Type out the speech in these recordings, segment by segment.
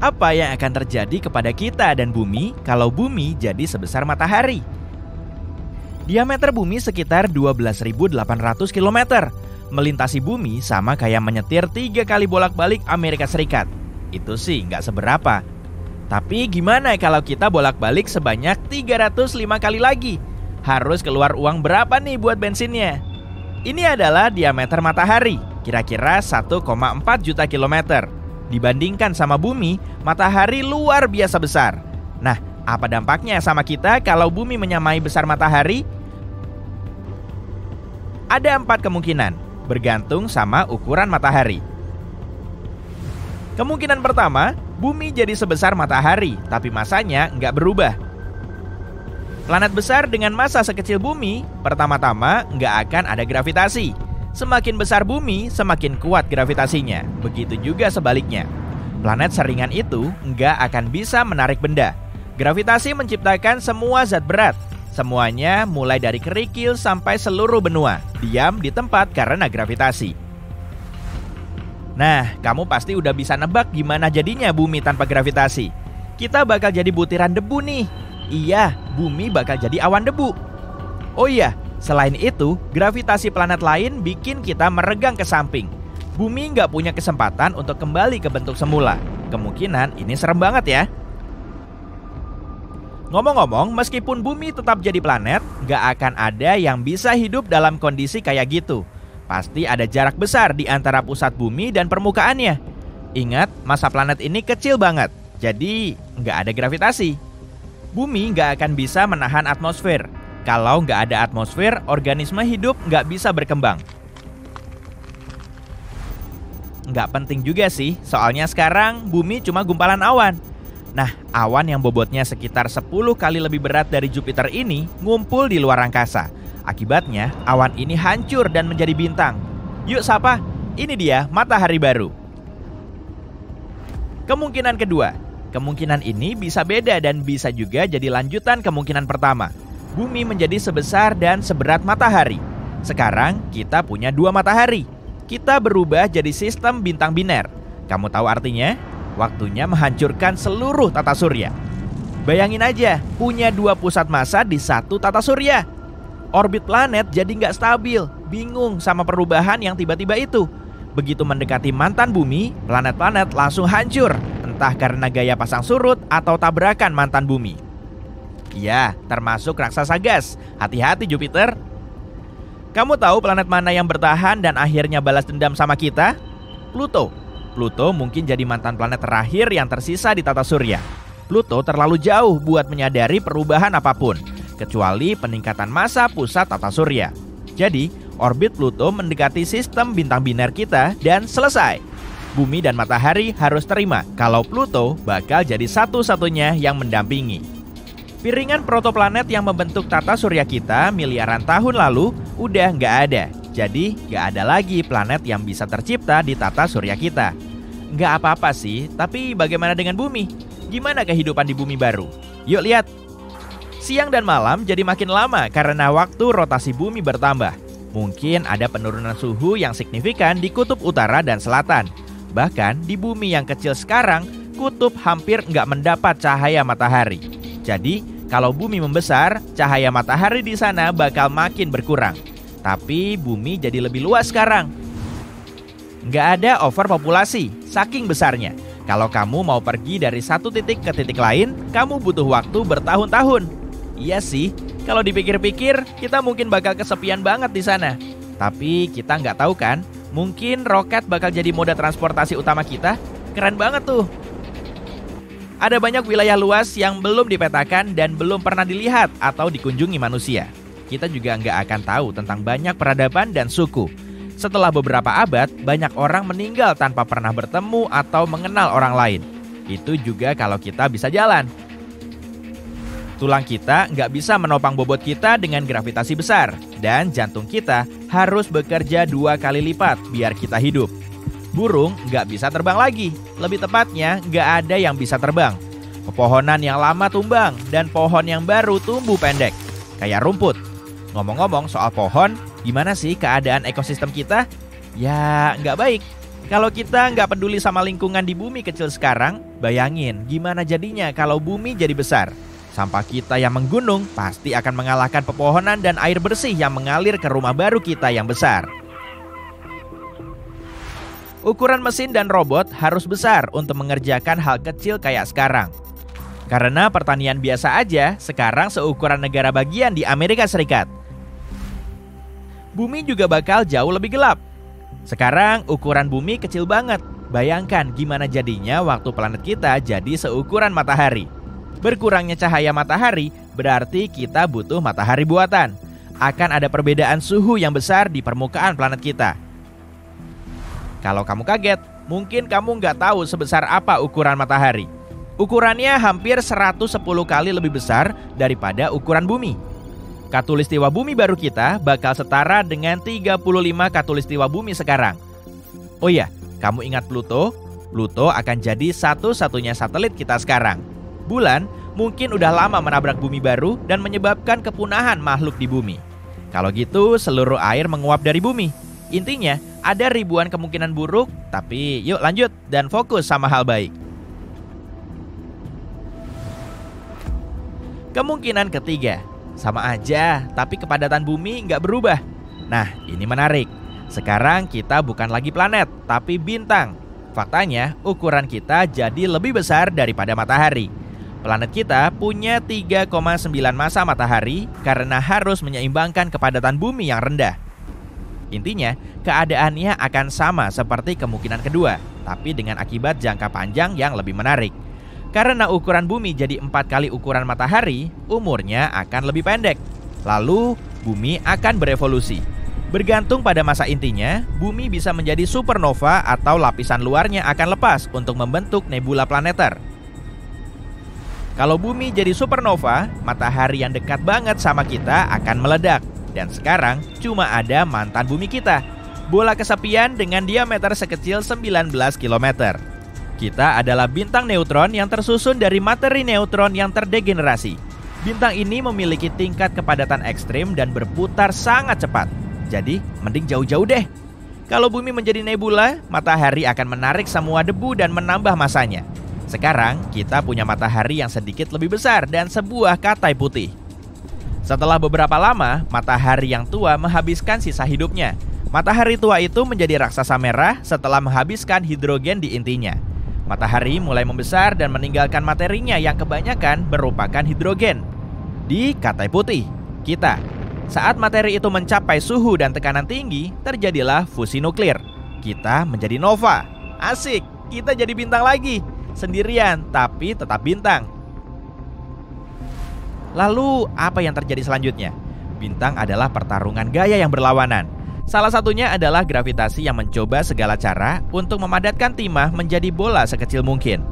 Apa yang akan terjadi kepada kita dan bumi kalau bumi jadi sebesar matahari? Diameter bumi sekitar 12.800 km. Melintasi bumi sama kayak menyetir 3 kali bolak-balik Amerika Serikat. Itu sih nggak seberapa. Tapi gimana kalau kita bolak-balik sebanyak 305 kali lagi? Harus keluar uang berapa nih buat bensinnya? Ini adalah diameter matahari, kira-kira 1,4 juta kilometer. Dibandingkan sama bumi, matahari luar biasa besar. Nah, apa dampaknya sama kita kalau bumi menyamai besar matahari? Ada 4 kemungkinan, bergantung sama ukuran matahari. Kemungkinan pertama, bumi jadi sebesar matahari, tapi masanya nggak berubah. Planet besar dengan massa sekecil bumi, pertama-tama nggak akan ada gravitasi. Semakin besar bumi, semakin kuat gravitasinya. Begitu juga sebaliknya. Planet seringan itu nggak akan bisa menarik benda. Gravitasi menciptakan semua zat berat. Semuanya mulai dari kerikil sampai seluruh benua diam di tempat karena gravitasi. Nah, kamu pasti udah bisa nebak gimana jadinya bumi tanpa gravitasi. Kita bakal jadi butiran debu nih. Iya, bumi bakal jadi awan debu. Oh iya, selain itu, gravitasi planet lain bikin kita meregang ke samping. Bumi nggak punya kesempatan untuk kembali ke bentuk semula. Kemungkinan ini serem banget ya. Ngomong-ngomong, meskipun bumi tetap jadi planet, nggak akan ada yang bisa hidup dalam kondisi kayak gitu. Pasti ada jarak besar di antara pusat bumi dan permukaannya. Ingat, massa planet ini kecil banget, jadi nggak ada gravitasi. Bumi nggak akan bisa menahan atmosfer. Kalau nggak ada atmosfer, organisme hidup nggak bisa berkembang. Nggak penting juga sih, soalnya sekarang bumi cuma gumpalan awan. Nah, awan yang bobotnya sekitar 10 kali lebih berat dari Jupiter ini ngumpul di luar angkasa. Akibatnya, awan ini hancur dan menjadi bintang. Yuk sapa, ini dia matahari baru. Kemungkinan kedua, kemungkinan ini bisa beda dan bisa juga jadi lanjutan kemungkinan pertama. Bumi menjadi sebesar dan seberat matahari. Sekarang kita punya 2 matahari. Kita berubah jadi sistem bintang biner. Kamu tahu artinya? Waktunya menghancurkan seluruh tata surya. Bayangin aja, punya 2 pusat massa di 1 tata surya. Orbit planet jadi nggak stabil, bingung sama perubahan yang tiba-tiba itu. Begitu mendekati mantan bumi, planet-planet langsung hancur. Entah karena gaya pasang surut atau tabrakan mantan bumi. Ya, termasuk raksasa gas. Hati-hati Jupiter. Kamu tahu planet mana yang bertahan dan akhirnya balas dendam sama kita? Pluto. Pluto mungkin jadi mantan planet terakhir yang tersisa di tata surya. Pluto terlalu jauh buat menyadari perubahan apapun, kecuali peningkatan massa pusat tata surya. Jadi, orbit Pluto mendekati sistem bintang biner kita dan selesai. Bumi dan matahari harus terima kalau Pluto bakal jadi satu-satunya yang mendampingi. Piringan protoplanet yang membentuk tata surya kita miliaran tahun lalu udah nggak ada. Jadi nggak ada lagi planet yang bisa tercipta di tata surya kita. Nggak apa-apa sih, tapi bagaimana dengan bumi? Gimana kehidupan di bumi baru? Yuk lihat. Siang dan malam jadi makin lama karena waktu rotasi bumi bertambah. Mungkin ada penurunan suhu yang signifikan di kutub utara dan selatan. Bahkan di bumi yang kecil sekarang, kutub hampir nggak mendapat cahaya matahari. Jadi, kalau bumi membesar, cahaya matahari di sana bakal makin berkurang. Tapi bumi jadi lebih luas sekarang. Nggak ada overpopulasi, saking besarnya. Kalau kamu mau pergi dari satu titik ke titik lain, kamu butuh waktu bertahun-tahun. Iya sih, kalau dipikir-pikir, kita mungkin bakal kesepian banget di sana. Tapi kita nggak tahu kan, mungkin roket bakal jadi moda transportasi utama kita. Keren banget tuh. Ada banyak wilayah luas yang belum dipetakan dan belum pernah dilihat atau dikunjungi manusia. Kita juga nggak akan tahu tentang banyak peradaban dan suku. Setelah beberapa abad, banyak orang meninggal tanpa pernah bertemu atau mengenal orang lain. Itu juga kalau kita bisa jalan. Tulang kita nggak bisa menopang bobot kita dengan gravitasi besar. Dan jantung kita harus bekerja 2 kali lipat biar kita hidup. Burung nggak bisa terbang lagi. Lebih tepatnya, nggak ada yang bisa terbang. Pepohonan yang lama tumbang dan pohon yang baru tumbuh pendek, kayak rumput. Ngomong-ngomong soal pohon, gimana sih keadaan ekosistem kita? Ya, nggak baik. Kalau kita nggak peduli sama lingkungan di bumi kecil sekarang, Bayangin gimana jadinya kalau bumi jadi besar. Sampah kita yang menggunung pasti akan mengalahkan pepohonan dan air bersih yang mengalir ke rumah baru kita yang besar. Ukuran mesin dan robot harus besar untuk mengerjakan hal kecil kayak sekarang. Karena pertanian biasa aja sekarang seukuran negara bagian di Amerika Serikat. Bumi juga bakal jauh lebih gelap. Sekarang ukuran bumi kecil banget. Bayangkan gimana jadinya waktu planet kita jadi seukuran matahari. Berkurangnya cahaya matahari berarti kita butuh matahari buatan. Akan ada perbedaan suhu yang besar di permukaan planet kita. Kalau kamu kaget, mungkin kamu nggak tahu sebesar apa ukuran matahari. Ukurannya hampir 110 kali lebih besar daripada ukuran bumi. Khatulistiwa bumi baru kita bakal setara dengan 35 khatulistiwa bumi sekarang. Oh iya, kamu ingat Pluto? Pluto akan jadi satu-satunya satelit kita sekarang. Bulan mungkin udah lama menabrak bumi baru dan menyebabkan kepunahan makhluk di bumi. Kalau gitu, seluruh air menguap dari bumi. Intinya, ada ribuan kemungkinan buruk, tapi yuk lanjut dan fokus sama hal baik. Kemungkinan ketiga, sama aja, tapi kepadatan bumi nggak berubah. Nah, ini menarik. Sekarang kita bukan lagi planet, tapi bintang. Faktanya, ukuran kita jadi lebih besar daripada matahari. Planet kita punya 3,9 massa matahari karena harus menyeimbangkan kepadatan bumi yang rendah. Intinya, keadaannya akan sama seperti kemungkinan kedua, tapi dengan akibat jangka panjang yang lebih menarik. Karena ukuran bumi jadi 4 kali ukuran matahari, umurnya akan lebih pendek. Lalu, bumi akan berevolusi. Bergantung pada masa intinya, bumi bisa menjadi supernova atau lapisan luarnya akan lepas untuk membentuk nebula planeter. Kalau bumi jadi supernova, matahari yang dekat banget sama kita akan meledak. Dan sekarang cuma ada mantan bumi kita, bola kesepian dengan diameter sekecil 19 km. Kita adalah bintang neutron yang tersusun dari materi neutron yang terdegenerasi. Bintang ini memiliki tingkat kepadatan ekstrim dan berputar sangat cepat. Jadi, mending jauh-jauh deh. Kalau bumi menjadi nebula, matahari akan menarik semua debu dan menambah masanya. Sekarang, kita punya matahari yang sedikit lebih besar dan sebuah katai putih. Setelah beberapa lama, matahari yang tua menghabiskan sisa hidupnya. Matahari tua itu menjadi raksasa merah setelah menghabiskan hidrogen di intinya. Matahari mulai membesar dan meninggalkan materinya yang kebanyakan merupakan hidrogen. Di katai putih, kita. Saat materi itu mencapai suhu dan tekanan tinggi, terjadilah fusi nuklir. Kita menjadi nova. Asik, kita jadi bintang lagi. Sendirian, tapi tetap bintang. Lalu, apa yang terjadi selanjutnya? Bintang adalah pertarungan gaya yang berlawanan. Salah satunya adalah gravitasi yang mencoba segala cara untuk memadatkan timah menjadi bola sekecil mungkin.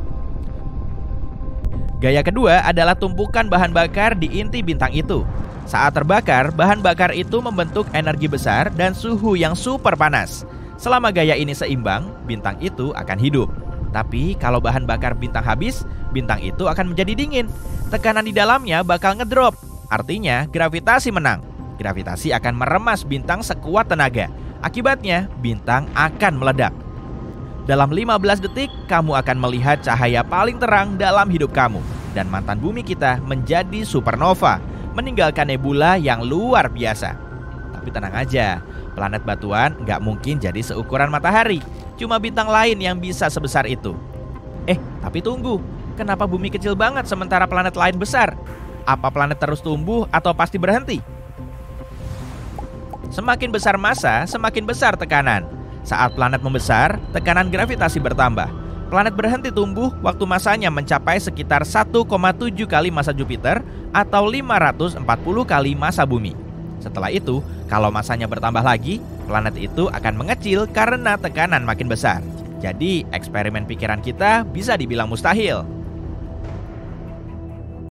Gaya kedua adalah tumpukan bahan bakar di inti bintang itu. Saat terbakar, bahan bakar itu membentuk energi besar dan suhu yang super panas. Selama gaya ini seimbang, bintang itu akan hidup. Tapi kalau bahan bakar bintang habis, bintang itu akan menjadi dingin. Tekanan di dalamnya bakal ngedrop. Artinya, gravitasi menang. Gravitasi akan meremas bintang sekuat tenaga. Akibatnya, bintang akan meledak. Dalam 15 detik, kamu akan melihat cahaya paling terang dalam hidup kamu. Dan mantan bumi kita menjadi supernova, meninggalkan nebula yang luar biasa. Tapi tenang aja, planet batuan nggak mungkin jadi seukuran matahari. Cuma bintang lain yang bisa sebesar itu. Tapi tunggu, kenapa bumi kecil banget sementara planet lain besar? Apa planet terus tumbuh atau pasti berhenti? Semakin besar massa, semakin besar tekanan. Saat planet membesar, tekanan gravitasi bertambah. Planet berhenti tumbuh waktu masanya mencapai sekitar 1,7 kali massa Jupiter atau 540 kali massa bumi. Setelah itu, kalau masanya bertambah lagi, planet itu akan mengecil karena tekanan makin besar. Jadi, eksperimen pikiran kita bisa dibilang mustahil.